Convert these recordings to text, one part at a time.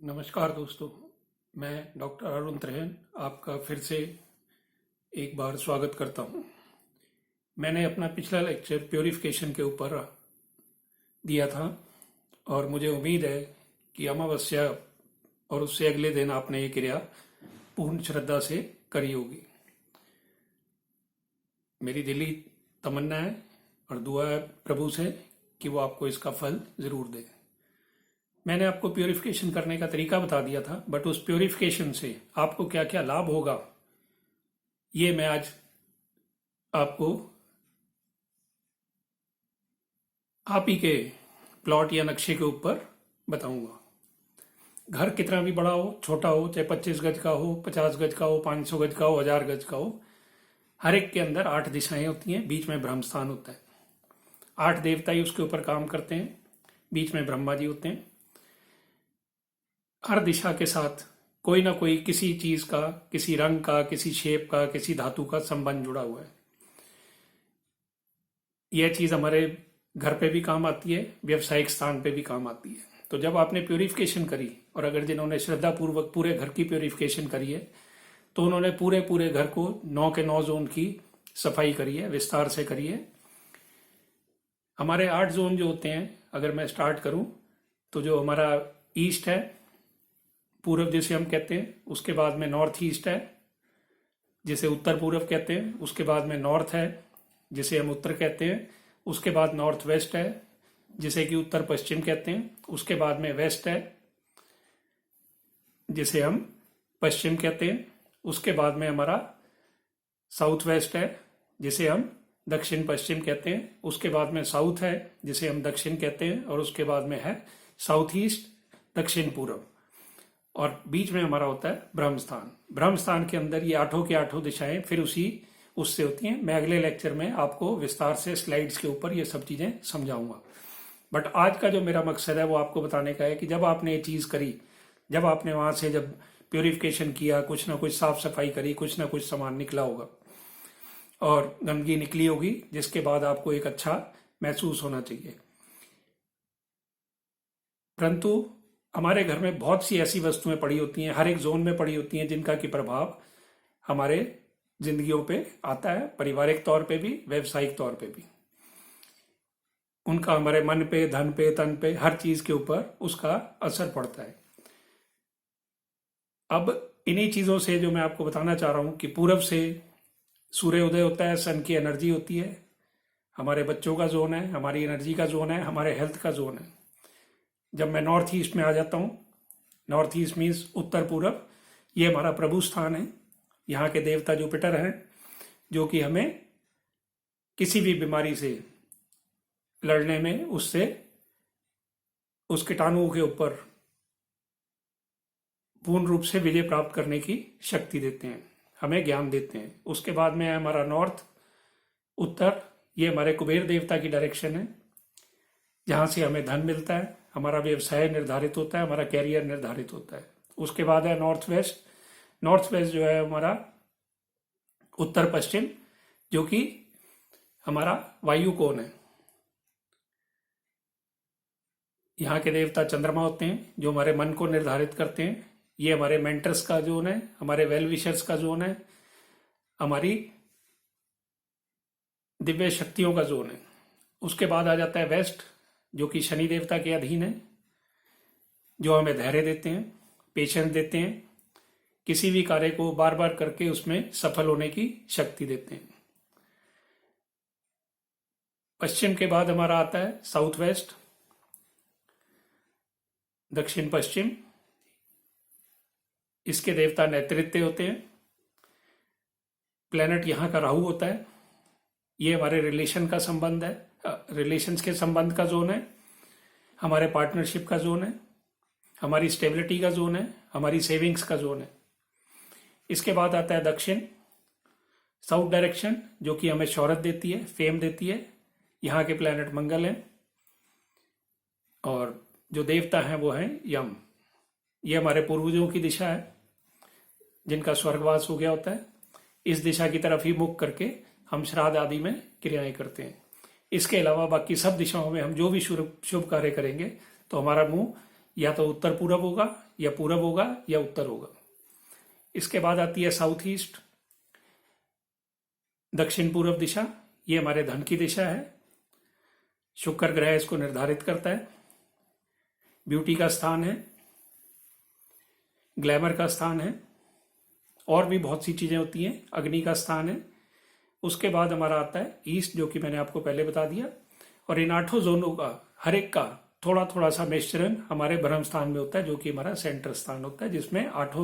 नमस्कार दोस्तों। मैं डॉक्टर अरुण त्रेहन आपका फिर से एक बार स्वागत करता हूं। मैंने अपना पिछला लेक्चर प्योरिफिकेशन के ऊपर दिया था और मुझे उम्मीद है कि अमावस्या और उससे अगले दिन आपने ये क्रिया पूर्ण श्रद्धा से करी होगी। मेरी दिली तमन्ना है और दुआ है प्रभु से कि वो आपको इसका फल ज़रूर दे। मैंने आपको प्योरिफिकेशन करने का तरीका बता दिया था, बट उस प्योरिफिकेशन से आपको क्या क्या लाभ होगा ये मैं आज आपको आप ही के प्लॉट या नक्शे के ऊपर बताऊंगा। घर कितना भी बड़ा हो, छोटा हो, चाहे 25 गज का हो, 50 गज का हो, 500 गज का हो, 1000 गज का हो, हर एक के अंदर 8 दिशाएं होती हैं, बीच में ब्रह्म स्थान होता है। 8 देवता ही उसके ऊपर काम करते हैं, बीच में ब्रह्मा जी होते हैं। हर दिशा के साथ कोई ना कोई किसी चीज का, किसी रंग का, किसी शेप का, किसी धातु का संबंध जुड़ा हुआ है। यह चीज हमारे घर पे भी काम आती है, व्यवसायिक स्थान पे भी काम आती है। तो जब आपने प्योरिफिकेशन करी, और अगर जिन्होंने श्रद्धा पूर्वक पूरे घर की प्योरिफिकेशन करी है तो उन्होंने पूरे पूरे घर को 9 के 9 जोन की सफाई करी है, विस्तार से करी है। हमारे 8 जोन जो होते हैं, अगर मैं स्टार्ट करूं तो जो हमारा ईस्ट है, पूर्व जिसे हम कहते हैं, उसके बाद में नॉर्थ ईस्ट है जिसे उत्तर पूर्व कहते हैं, उसके बाद में नॉर्थ है जिसे हम उत्तर कहते हैं, उसके बाद नॉर्थ वेस्ट है जिसे कि उत्तर पश्चिम कहते हैं, उसके बाद में वेस्ट है जिसे हम पश्चिम कहते हैं, उसके बाद में हमारा साउथ वेस्ट है जिसे हम दक्षिण पश्चिम कहते हैं, उसके बाद में साउथ है जिसे हम दक्षिण कहते हैं, और उसके बाद में है साउथ ईस्ट, दक्षिण पूर्व, और बीच में हमारा होता है ब्रह्म स्थान। ब्रह्म स्थान के अंदर ये 8 के 8 दिशाएं फिर उससे होती हैं। मैं अगले लेक्चर में आपको विस्तार से स्लाइड्स के ऊपर ये सब चीजें समझाऊंगा। बट आज का जो मेरा मकसद है वो आपको बताने का है कि जब आपने ये चीज करी, जब आपने वहां से जब प्योरिफिकेशन किया, कुछ ना कुछ साफ सफाई करी, कुछ ना कुछ सामान निकला होगा और गंदगी निकली होगी, जिसके बाद आपको एक अच्छा महसूस होना चाहिए। परंतु हमारे घर में बहुत सी ऐसी वस्तुएं पड़ी होती हैं, हर एक जोन में पड़ी होती हैं, जिनका की प्रभाव हमारे जिंदगियों पे आता है, पारिवारिक तौर पे भी, व्यवसायिक तौर पे भी। उनका हमारे मन पे, धन पे, तन पे, हर चीज के ऊपर उसका असर पड़ता है। अब इन्हीं चीजों से जो मैं आपको बताना चाह रहा हूं कि पूरब से सूर्य उदय होता है, सन की एनर्जी होती है, हमारे बच्चों का जोन है, हमारी एनर्जी का जोन है, हमारे हेल्थ का जोन है। जब मैं नॉर्थ ईस्ट में आ जाता हूँ, नॉर्थ ईस्ट मीन्स उत्तर पूरब, ये हमारा प्रभु स्थान है। यहाँ के देवता जुपिटर हैं, जो कि हमें किसी भी बीमारी से लड़ने में, उससे, उस कीटाणुओं के ऊपर पूर्ण रूप से विजय प्राप्त करने की शक्ति देते हैं, हमें ज्ञान देते हैं। उसके बाद में है हमारा नॉर्थ, उत्तर, ये हमारे कुबेर देवता की डायरेक्शन है, जहाँ से हमें धन मिलता है, हमारा व्यवसाय निर्धारित होता है, हमारा कैरियर निर्धारित होता है। उसके बाद है नॉर्थ वेस्ट। नॉर्थ वेस्ट जो है हमारा उत्तर पश्चिम, जो कि हमारा वायु कोण है। यहाँ के देवता चंद्रमा होते हैं, जो हमारे मन को निर्धारित करते हैं। ये हमारे मेंटर्स का जोन है, हमारे वेल विशर्स का जोन है, हमारी दिव्य शक्तियों का जोन है। उसके बाद आ जाता है वेस्ट, जो कि शनि देवता के अधीन है, जो हमें धैर्य देते हैं, पेशेंस देते हैं, किसी भी कार्य को बार बार करके उसमें सफल होने की शक्ति देते हैं। पश्चिम के बाद हमारा आता है साउथ वेस्ट, दक्षिण पश्चिम। इसके देवता नेतृत्व होते हैं। प्लेनेट यहाँ का राहु होता है। ये हमारे रिलेशन का संबंध है, रिलेशंस के संबंध का जोन है, हमारे पार्टनरशिप का जोन है, हमारी स्टेबिलिटी का जोन है, हमारी सेविंग्स का जोन है। इसके बाद आता है दक्षिण, साउथ डायरेक्शन, जो कि हमें शोहरत देती है, फेम देती है। यहाँ के प्लेनेट मंगल हैं, और जो देवता हैं वो हैं यम। ये हमारे पूर्वजों की दिशा है, जिनका स्वर्गवास हो गया होता है। इस दिशा की तरफ ही मुख करके हम श्राद्ध आदि में क्रियाएं करते हैं। इसके अलावा बाकी सब दिशाओं में हम जो भी शुभ कार्य करेंगे तो हमारा मुंह या तो उत्तर पूरब होगा या पूरब होगा या उत्तर होगा। इसके बाद आती है साउथ ईस्ट, दक्षिण पूर्व दिशा। ये हमारे धन की दिशा है। शुक्र ग्रह इसको निर्धारित करता है। ब्यूटी का स्थान है, ग्लैमर का स्थान है, और भी बहुत सी चीजें होती हैं। अग्नि का स्थान है। उसके बाद हमारा आता है ईस्ट, जो कि मैंने आपको पहले बता दिया। और इन 8 जोनों का हर एक का थोड़ा थोड़ा सा मिश्रण हमारे ब्रह्म स्थान में होता है, जो कि हमारा सेंटर स्थान होता है, जिसमें 8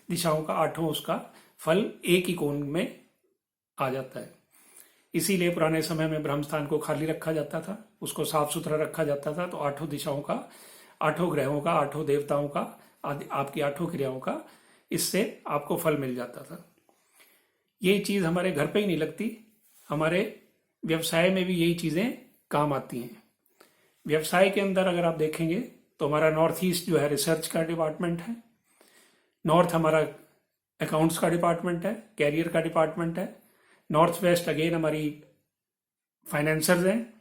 दिशाओं का 8 उसका फल एक ही कोण में आ जाता है। इसीलिए पुराने समय में ब्रह्म स्थान को खाली रखा जाता था, उसको साफ सुथरा रखा जाता था। तो 8 दिशाओं का, 8 ग्रहों का, 8 देवताओं का, आपकी 8 क्रियाओं का इससे आपको फल मिल जाता था। यही चीज हमारे घर पे ही नहीं लगती, हमारे व्यवसाय में भी यही चीजें काम आती हैं। व्यवसाय के अंदर अगर आप देखेंगे तो हमारा नॉर्थ ईस्ट जो है रिसर्च का डिपार्टमेंट है, नॉर्थ हमारा अकाउंट्स का डिपार्टमेंट है, कैरियर का डिपार्टमेंट है, नॉर्थ वेस्ट अगेन हमारी फाइनेंसर्स हैं,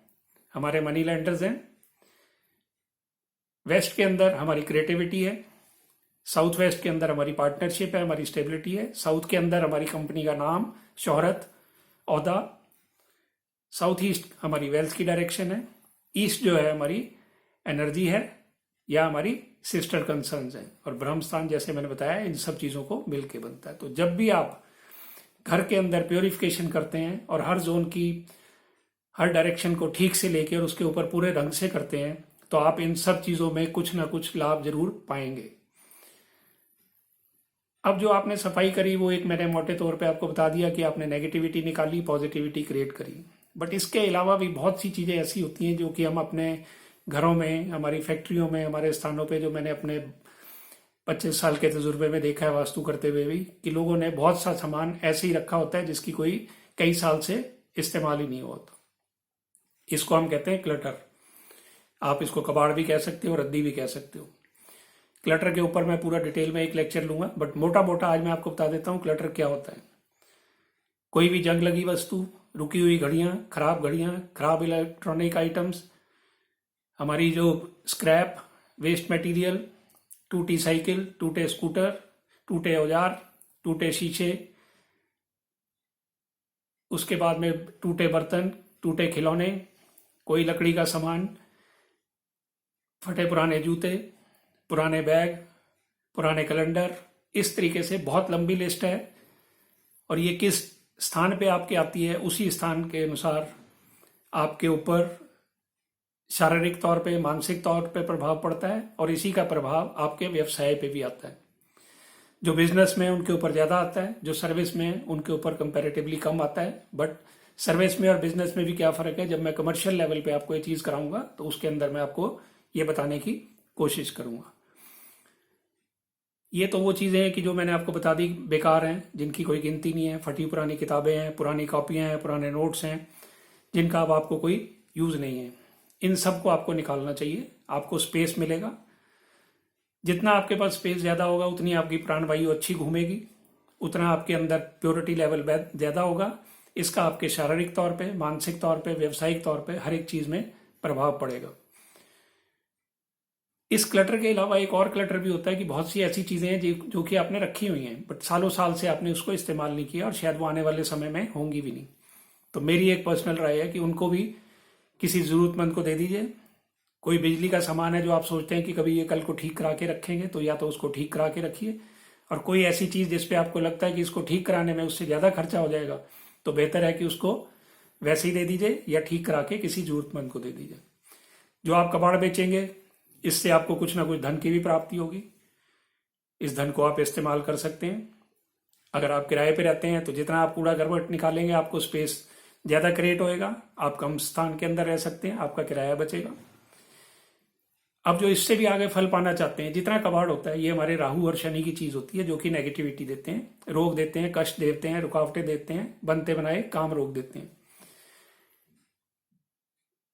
हमारे मनी लेंडर्स हैं, वेस्ट के अंदर हमारी क्रिएटिविटी है, साउथ वेस्ट के अंदर हमारी पार्टनरशिप है, हमारी स्टेबिलिटी है, साउथ के अंदर हमारी कंपनी का नाम, शोहरत, ओहदा, साउथ ईस्ट हमारी वेल्थ की डायरेक्शन है, ईस्ट जो है हमारी एनर्जी है या हमारी सिस्टर कंसर्न्स हैं, और ब्रह्म स्थान जैसे मैंने बताया इन सब चीजों को मिलके बनता है। तो जब भी आप घर के अंदर प्योरिफिकेशन करते हैं और हर जोन की हर डायरेक्शन को ठीक से लेके और उसके ऊपर पूरे ढंग से करते हैं, तो आप इन सब चीजों में कुछ ना कुछ लाभ जरूर पाएंगे। अब जो आपने सफाई करी वो एक मैंने मोटे तौर पे आपको बता दिया कि आपने नेगेटिविटी निकाली, पॉजिटिविटी क्रिएट करी। बट इसके अलावा भी बहुत सी चीजें ऐसी होती हैं जो कि हम अपने घरों में, हमारी फैक्ट्रियों में, हमारे स्थानों पे, जो मैंने अपने 25 साल के तजुर्बे में देखा है वास्तु करते हुए भी, कि लोगों ने बहुत सा सामान ऐसे ही रखा होता है जिसकी कोई कई साल से इस्तेमाल ही नहीं हुआ होता। इसको हम कहते हैं क्लटर। आप इसको कबाड़ भी कह सकते हो, रद्दी भी कह सकते हो। क्लटर के ऊपर मैं पूरा डिटेल में एक लेक्चर लूंगा, बट मोटा मोटा आज मैं आपको बता देता हूं क्लटर क्या होता है। कोई भी जंग लगी वस्तु, रुकी हुई घड़ियां, खराब इलेक्ट्रॉनिक आइटम्स, हमारी जो स्क्रैप, वेस्ट मटेरियल, टूटी साइकिल, टूटे स्कूटर, टूटे औजार, टूटे शीशे, उसके बाद में टूटे बर्तन, टूटे खिलौने, कोई लकड़ी का सामान, फटे पुराने जूते, पुराने बैग, पुराने कैलेंडर, इस तरीके से बहुत लंबी लिस्ट है। और ये किस स्थान पे आपके आती है, उसी स्थान के अनुसार आपके ऊपर शारीरिक तौर पे, मानसिक तौर पे प्रभाव पड़ता है, और इसी का प्रभाव आपके व्यवसाय पे भी आता है। जो बिजनेस में उनके ऊपर ज्यादा आता है, जो सर्विस में उनके ऊपर कंपैरेटिवली कम आता है। बट सर्विस में और बिजनेस में भी क्या फर्क है, जब मैं कमर्शियल लेवल पे आपको ये चीज कराऊंगा तो उसके अंदर मैं आपको ये बताने की कोशिश करूंगा। ये तो वो चीजें हैं कि जो मैंने आपको बता दी बेकार हैं, जिनकी कोई गिनती नहीं है, फटी पुरानी किताबें हैं, पुरानी कॉपियां हैं, पुराने नोट्स हैं, जिनका अब आपको कोई यूज नहीं है। इन सब को आपको निकालना चाहिए, आपको स्पेस मिलेगा। जितना आपके पास स्पेस ज्यादा होगा उतनी आपकी प्राणवायु अच्छी घूमेगी, उतना आपके अंदर प्योरिटी लेवल ज्यादा होगा। इसका आपके शारीरिक तौर पे, मानसिक तौर पे, व्यावसायिक तौर पे हर एक चीज में प्रभाव पड़ेगा। इस क्लटर के अलावा एक और क्लटर भी होता है कि बहुत सी ऐसी चीजें हैं जो कि आपने रखी हुई हैं, बट सालों साल से आपने उसको इस्तेमाल नहीं किया, और शायद वो आने वाले समय में होंगी भी नहीं। तो मेरी एक पर्सनल राय है कि उनको भी किसी जरूरतमंद को दे दीजिए। कोई बिजली का सामान है जो आप सोचते हैं कि कभी ये कल को ठीक करा के रखेंगे, तो या तो उसको ठीक करा के रखिए। और कोई ऐसी चीज जिसपे आपको लगता है कि इसको ठीक कराने में उससे ज्यादा खर्चा हो जाएगा, तो बेहतर है कि उसको वैसे ही दे दीजिए या ठीक करा के किसी जरूरतमंद को दे दीजिए। जो आप कबाड़ बेचेंगे, इससे आपको कुछ ना कुछ धन की भी प्राप्ति होगी। इस धन को आप इस्तेमाल कर सकते हैं। अगर आप किराए पे रहते हैं तो जितना आप कूड़ा करवट निकालेंगे, आपको स्पेस ज्यादा क्रिएट होएगा, आप कम स्थान के अंदर रह सकते हैं, आपका किराया बचेगा। अब जो इससे भी आगे फल पाना चाहते हैं, जितना कबाड़ होता है ये हमारे राहु और शनि की चीज होती है, जो कि नेगेटिविटी देते हैं, रोग देते हैं, कष्ट देते हैं, रुकावटें देते हैं, बनते बनाए काम रोक देते हैं।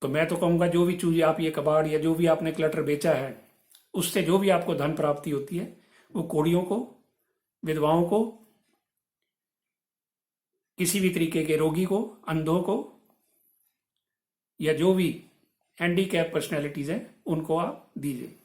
तो मैं तो कहूंगा जो भी चीज आप ये कबाड़ या जो भी आपने क्लटर बेचा है, उससे जो भी आपको धन प्राप्ति होती है, वो कोढ़ियों को, विधवाओं को, किसी भी तरीके के रोगी को, अंधों को, या जो भी हैंडीकैप पर्सनैलिटीज हैं, उनको आप दीजिए।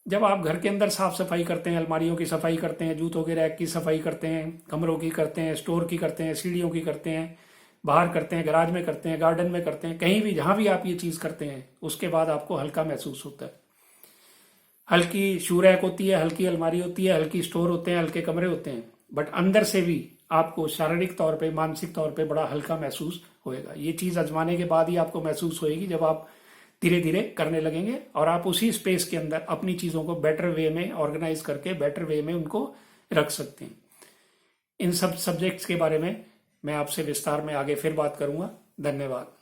जब आप घर के अंदर साफ सफाई करते हैं, अलमारियों की सफाई करते हैं, जूतों के रैक की सफाई करते हैं, कमरों की करते हैं, स्टोर की करते हैं, सीढ़ियों की करते हैं, बाहर करते हैं, गैराज में करते हैं, गार्डन में करते हैं, कहीं भी जहां भी आप ये चीज करते हैं, उसके बाद आपको हल्का महसूस होता है। हल्की शू रैक होती है, हल्की अलमारी होती है, हल्की स्टोर होते हैं, हल्के कमरे होते हैं, बट अंदर से भी आपको शारीरिक तौर पे, मानसिक तौर पे बड़ा हल्का महसूस होएगा। ये चीज आजमाने के बाद ही आपको महसूस होएगी, जब आप धीरे धीरे करने लगेंगे और आप उसी स्पेस के अंदर अपनी चीजों को बेटर वे में ऑर्गेनाइज करके बेटर वे में उनको रख सकते हैं। इन सब सब्जेक्ट्स के बारे में मैं आपसे विस्तार में आगे फिर बात करूंगा। धन्यवाद।